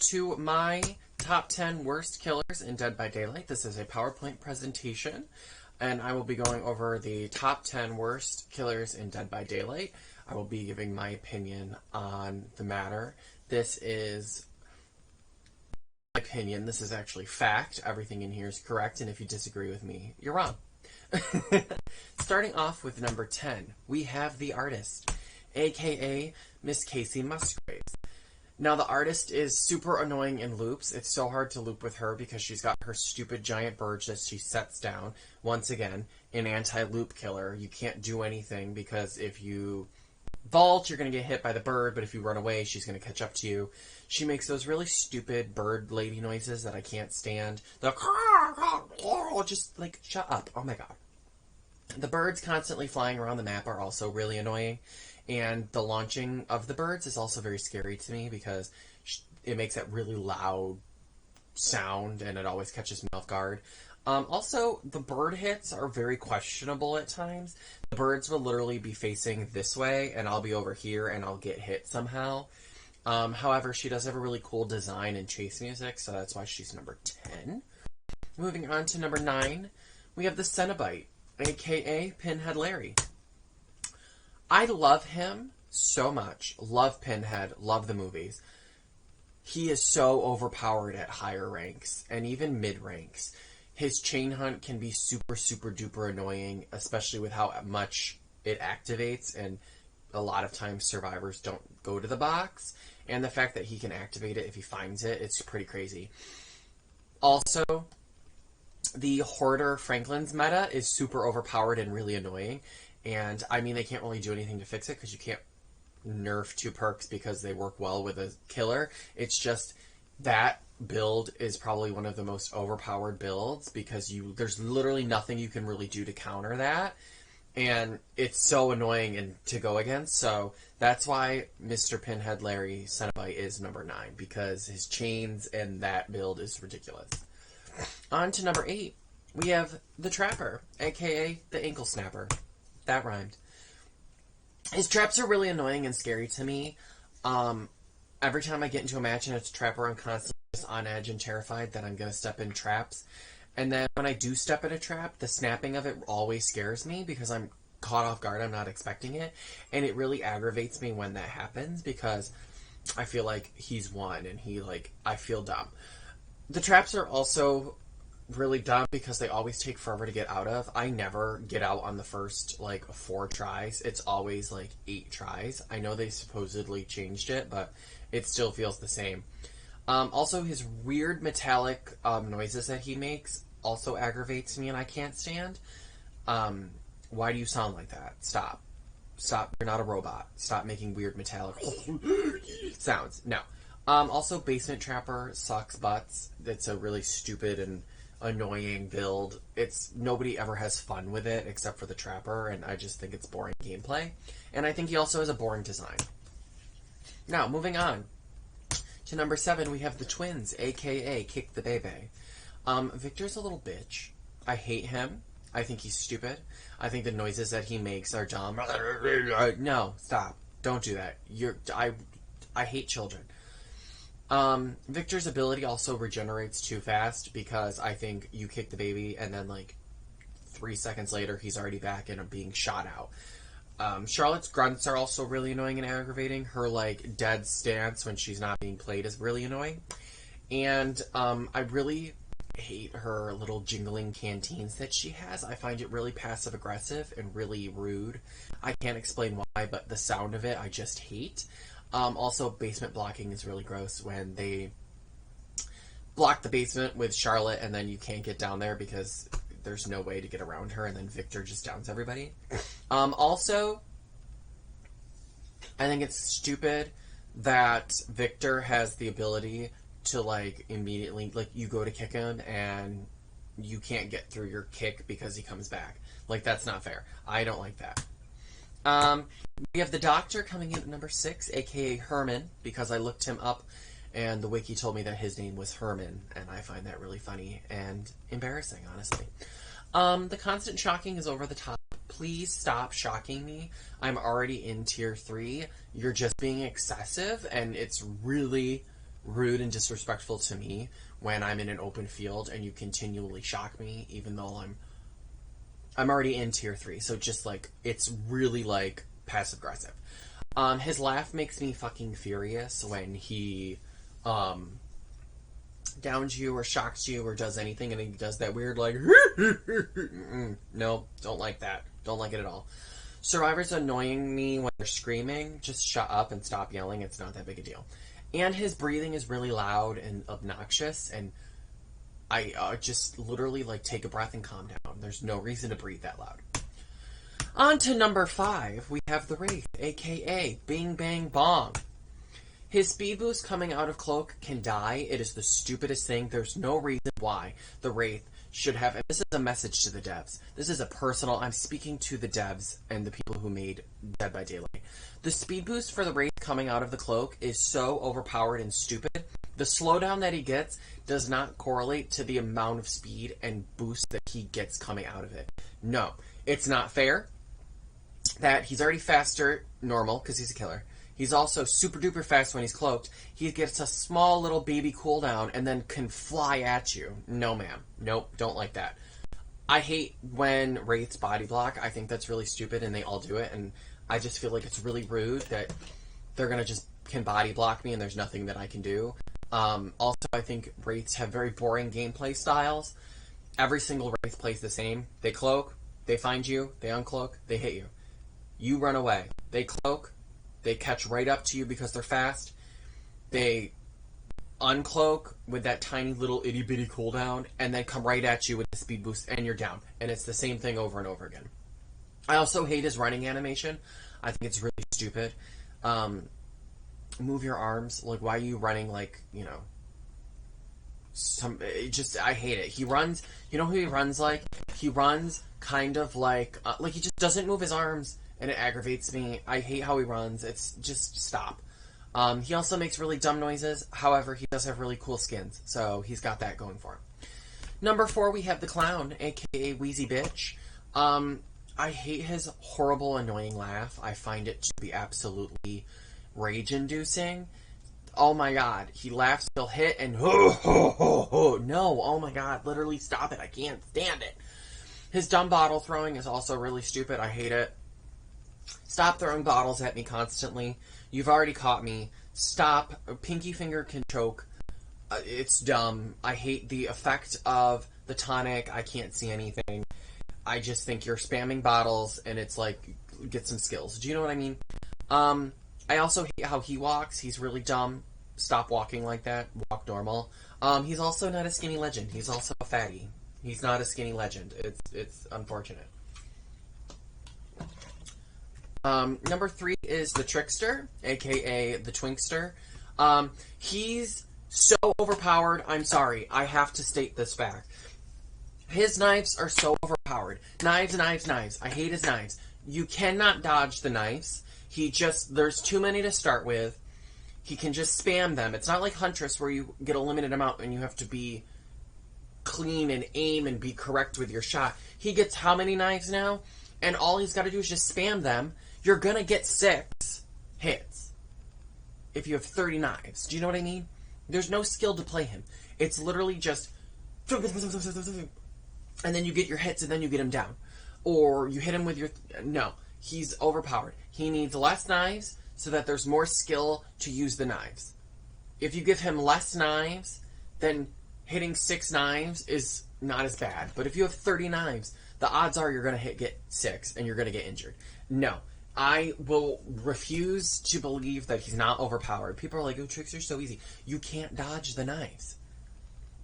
to my top 10 worst killers in Dead by Daylight. This is a PowerPoint presentation, and I will be going over the top 10 worst killers in Dead by Daylight. I will be giving my opinion on the matter. This is my opinion. This is actually fact. Everything in here is correct, and if you disagree with me, you're wrong. Starting off with number 10, we have the artist, aka Miss Casey Musgraves. Now, the artist is super annoying in loops. It's so hard to loop with her because she's got her stupid giant bird that she sets down. Once again, an anti-loop killer. You can't do anything because if you vault, you're going to get hit by the bird, but if you run away, she's going to catch up to you. She makes those really stupid bird lady noises that I can't stand. The just like, shut up. Oh my god. The birds constantly flying around the map are also really annoying. And the launching of the birds is also very scary to me because it makes that really loud sound and it always catches me off guard. Also, the bird hits are very questionable at times. The birds will literally be facing this way and I'll be over here and I'll get hit somehow. However, she does have a really cool design and chase music, so that's why she's number 10. Moving on to number 9, we have the Cenobite, aka Pinhead Larry. I love him so much. Love Pinhead. Love the movies. He is so overpowered at higher ranks and even mid ranks. His chain hunt can be super, super duper annoying, especially with how much it activates, and a lot of times survivors don't go to the box. And the fact that he can activate it if he finds it, it's pretty crazy. Also, the Hoarder Franklin's meta is super overpowered and really annoying. And, I mean, they can't really do anything to fix it because you can't nerf 2 perks because they work well with a killer. It's just that build is probably one of the most overpowered builds because there's literally nothing you can really do to counter that. And it's so annoying and to go against. So that's why Mr. Pinhead Larry Cenobite is number 9 because his chains and that build is ridiculous. On to number 8, we have the Trapper, aka the Ankle Snapper. That rhymed. His traps are really annoying and scary to me. Every time I get into a match and it's a trapper, I'm constantly just on edge and terrified that I'm going to step in traps. And then when I do step in a trap, the snapping of it always scares me because I'm caught off guard. I'm not expecting it. And it really aggravates me when that happens because I feel like he's won and I feel dumb. The traps are also really dumb because they always take forever to get out of. I never get out on the first 4 tries. It's always 8 tries. I know they supposedly changed it, but it still feels the same. Also, his weird metallic noises that he makes also aggravates me and I can't stand. Why do you sound like that? Stop. You're not a robot. Stop making weird metallic sounds. No. Also, Basement Trapper sucks butts. It's a really stupid and annoying build. Nobody ever has fun with it except for the Trapper, and I just think it's boring gameplay. And I think he also has a boring design. Now, moving on to number 7, we have the twins, aka Kick the Bebe. Victor's a little bitch. I hate him. I think he's stupid. I think the noises that he makes are dumb. No, stop. Don't do that. I hate children. Victor's ability also regenerates too fast because I think you kick the baby and then 3 seconds later he's already back and being shot out. Charlotte's grunts are also really annoying and aggravating. Her dead stance when she's not being played is really annoying. And I really hate her little jingling canteens that she has. I find it really passive aggressive and really rude. I can't explain why, but the sound of it I just hate. Also, basement blocking is really gross when they block the basement with Charlotte and then you can't get down there because there's no way to get around her and then Victor just downs everybody. Also, I think it's stupid that Victor has the ability to immediately, you go to kick him and you can't get through your kick because he comes back. That's not fair. I don't like that. We have the Doctor coming in at number 6, aka Herman, because I looked him up and the wiki told me that his name was Herman, and I find that really funny and embarrassing, honestly. The constant shocking is over the top. Please stop shocking me. I'm already in tier 3. You're just being excessive, and it's really rude and disrespectful to me when I'm in an open field and you continually shock me, even though I'm already in tier 3. So just like, it's really like passive aggressive. His laugh makes me fucking furious when he downs you or shocks you or does anything, and he does that weird like no, don't like that. Don't like it at all. Survivor's annoying me when they're screaming. Just shut up and stop yelling. It's not that big a deal. And his breathing is really loud and obnoxious, and I just literally like take a breath and calm down. There's no reason to breathe that loud. On to number 5, we have the Wraith, aka Bing Bang Bong. His speed boost coming out of Cloak can die. It is the stupidest thing. There's no reason why the Wraith should have, and this is a message to the devs. This is a personal, I'm speaking to the devs and the people who made Dead by Daylight. The speed boost for the Wraith coming out of the Cloak is so overpowered and stupid. The slowdown that he gets does not correlate to the amount of speed and boost that he gets coming out of it. No, it's not fair that he's already faster normal because he's a killer. He's also super duper fast when he's cloaked. He gets a small little baby cooldown and then can fly at you. No, ma'am. Nope, don't like that. I hate when Wraiths body block. I think that's really stupid and they all do it. And I just feel like it's really rude that they're going to just can body block me and there's nothing that I can do. Also, I think Wraiths have very boring gameplay styles. Every single Wraith plays the same. They cloak, they find you, they uncloak, they hit you. You run away. They cloak, they catch right up to you because they're fast. They uncloak with that tiny little itty bitty cooldown and then come right at you with the speed boost and you're down. And it's the same thing over and over again. I also hate his running animation. I think it's really stupid. Move your arms. Like, why are you running like, you know, I hate it. He runs, you know who he runs like? He runs kind of like he just doesn't move his arms and it aggravates me. I hate how he runs. It's just stop. He also makes really dumb noises. However, he does have really cool skins, so he's got that going for him. Number 4, we have the Clown, aka Wheezy Bitch. I hate his horrible, annoying laugh. I find it to be absolutely rage-inducing. Oh my god, he laughs, he'll hit, and no, oh my god, literally stop it. I can't stand it. His dumb bottle throwing is also really stupid. I hate it. Stop throwing bottles at me constantly. You've already caught me. Stop. Pinky finger can choke. It's dumb. I hate the effect of the tonic. I can't see anything. I just think you're spamming bottles, and it's like, get some skills. Do you know what I mean? I also hate how he walks. He's really dumb. Stop walking like that. Walk normal. He's also not a skinny legend. He's also a fatty. He's not a skinny legend. It's unfortunate. Number 3 is the Trickster, aka the Twinkster. He's so overpowered. I'm sorry. I have to state this fact. His knives are so overpowered. Knives, knives, knives. I hate his knives. You cannot dodge the knives. There's too many to start with. He can just spam them. It's not like Huntress where you get a limited amount and you have to be clean and aim and be correct with your shot. He gets how many knives now? And all he's got to do is just spam them. You're going to get 6 hits if you have 30 knives. Do you know what I mean? There's no skill to play him. It's literally just and then you get your hits and then you get him down. Or you hit him with your... No. He's overpowered. He needs less knives so that there's more skill to use the knives. If you give him less knives, then hitting 6 knives is not as bad. But if you have 30 knives, the odds are you're going to get 6 and you're going to get injured. No. I will refuse to believe that he's not overpowered. People are like, oh, Trickster's so easy. You can't dodge the knives.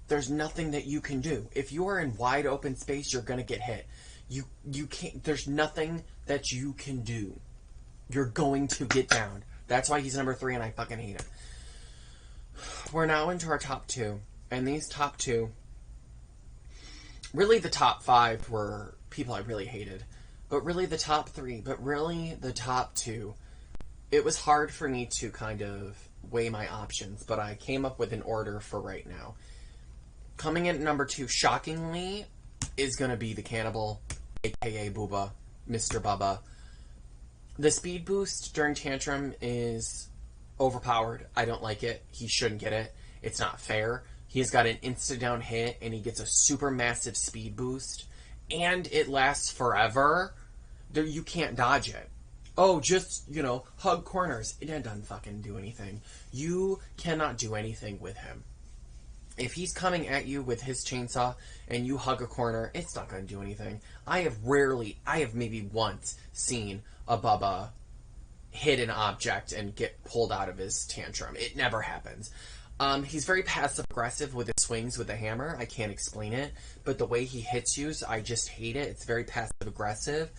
There's nothing that you can do. If you are in wide open space, you're going to get hit. You can't, there's nothing that you can do. You're going to get downed. That's why he's number 3 and I fucking hate him. We're now into our top 2. And these top 2, really the top 5 were people I really hated. But really the top 3, but really the top 2. It was hard for me to kind of weigh my options, but I came up with an order for right now. Coming in at number 2, shockingly, is going to be the Cannibal, aka Bubba, Mr. Bubba. The speed boost during Tantrum is Overpowered. I don't like it. He shouldn't get it. It's not fair. He's got an insta-down hit, and he gets a super massive speed boost, and it lasts forever. You can't dodge it. Oh, just, hug corners. It doesn't fucking do anything. You cannot do anything with him. If he's coming at you with his chainsaw and you hug a corner, it's not going to do anything. I have maybe once seen a Bubba hit an object and get pulled out of his tantrum. It never happens. He's very passive-aggressive with his swings with the hammer. I can't explain it, but the way he hits you, I just hate it. It's very passive-aggressive,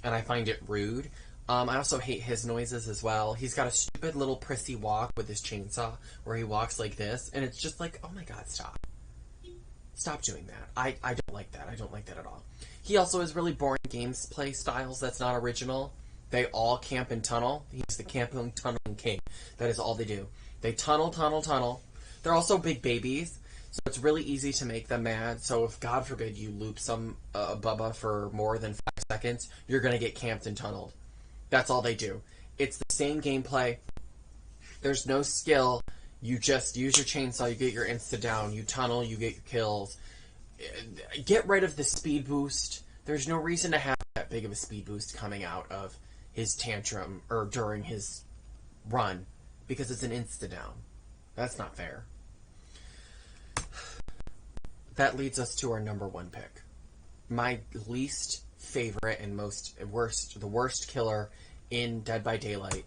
and I find it rude. I also hate his noises as well. He's got a stupid little prissy walk with his chainsaw where he walks like this, and it's just like, oh my god, stop. Stop doing that. I don't like that. I don't like that at all. He also has really boring gameplay styles that's not original. They all camp and tunnel. He's the camping, tunneling king. That is all they do. They tunnel, tunnel, tunnel. They're also big babies, so it's really easy to make them mad. So if, God forbid, you loop some Bubba for more than 5 seconds, you're going to get camped and tunneled. That's all they do. It's the same gameplay. There's no skill. You just use your chainsaw, you get your insta-down, you tunnel, you get your kills. Get rid of the speed boost. There's no reason to have that big of a speed boost coming out of his tantrum or during his run, because it's an insta-down. That's not fair. That leads us to our number 1 pick. My least favorite and the worst killer in Dead by Daylight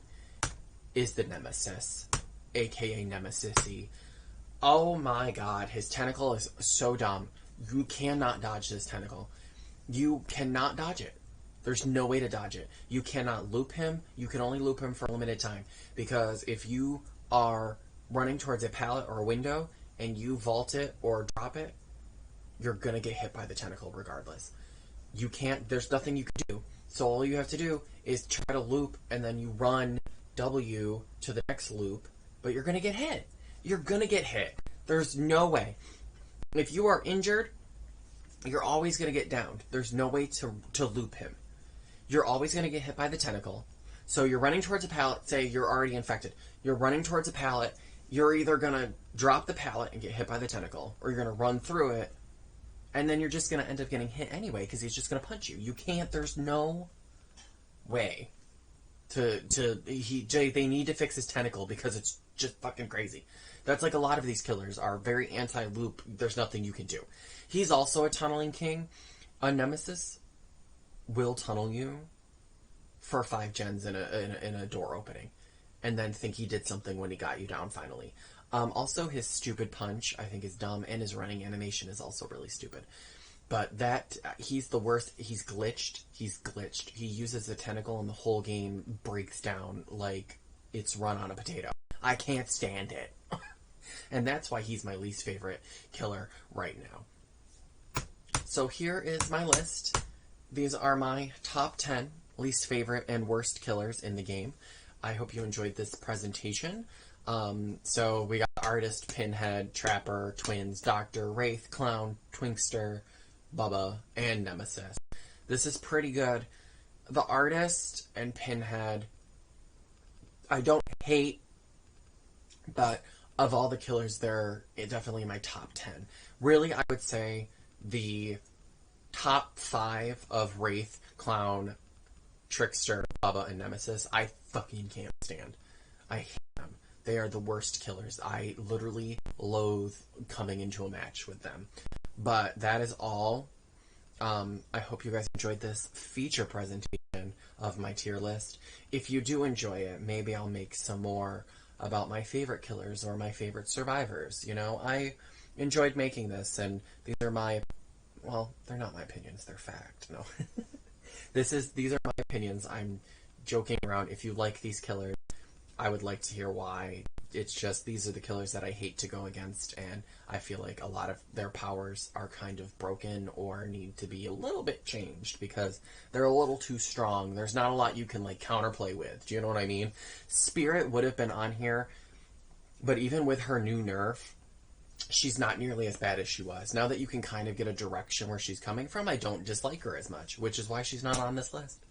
is the Nemesis, aka Nemesis-y. Oh my god, his tentacle is so dumb. You cannot dodge this tentacle. You cannot dodge it. There's no way to dodge it. You cannot loop him. You can only loop him for a limited time. Because if you are running towards a pallet or a window and you vault it or drop it, you're going to get hit by the tentacle regardless. You can't, there's nothing you can do. So all you have to do is try to loop and then you run W to the next loop, but you're going to get hit. You're going to get hit. There's no way. If you are injured, you're always going to get downed. There's no way to loop him. You're always going to get hit by the tentacle. So you're running towards a pallet, say you're already infected. You're running towards a pallet, you're either going to drop the pallet and get hit by the tentacle, or you're going to run through it, and then you're just going to end up getting hit anyway, because he's just going to punch you. You can't, there's no way they need to fix his tentacle, because it's just fucking crazy. That's like a lot of these killers are very anti-loop. There's nothing you can do. He's also a tunneling king. A Nemesis will tunnel you for 5 gens in a door opening, and then think he did something when he got you down finally. Also, his stupid punch, I think, is dumb, and his running animation is also really stupid. But he's the worst. He's glitched. He uses the tentacle, and the whole game breaks down like it's run on a potato. I can't stand it. And that's why he's my least favorite killer right now. So here is my list. These are my top 10 least favorite and worst killers in the game. I hope you enjoyed this presentation. So we got Artist, Pinhead, Trapper, Twins, Doctor, Wraith, Clown, Trickster, Bubba, and Nemesis. This is pretty good. The Artist and Pinhead, I don't hate, but of all the killers, they're definitely in my top 10. Really, I would say the top 5 of Wraith, Clown, Trickster, Bubba, and Nemesis, I fucking can't stand. I hate them. They are the worst killers. I literally loathe coming into a match with them. But that is all. I hope you guys enjoyed this feature presentation of my tier list. If you do enjoy it, maybe I'll make some more about my favorite killers or my favorite survivors. You know, I enjoyed making this, and these are my, well, they're not my opinions, they're fact. No. These are my opinions. I'm joking around. If you like these killers, I would like to hear why. It's just, these are the killers that I hate to go against, and I feel like a lot of their powers are kind of broken or need to be a little bit changed because they're a little too strong. There's not a lot you can, like, counterplay with. Do you know what I mean? Spirit would have been on here, but even with her new nerf, she's not nearly as bad as she was. Now that you can kind of get a direction where she's coming from, I don't dislike her as much, which is why she's not on this list.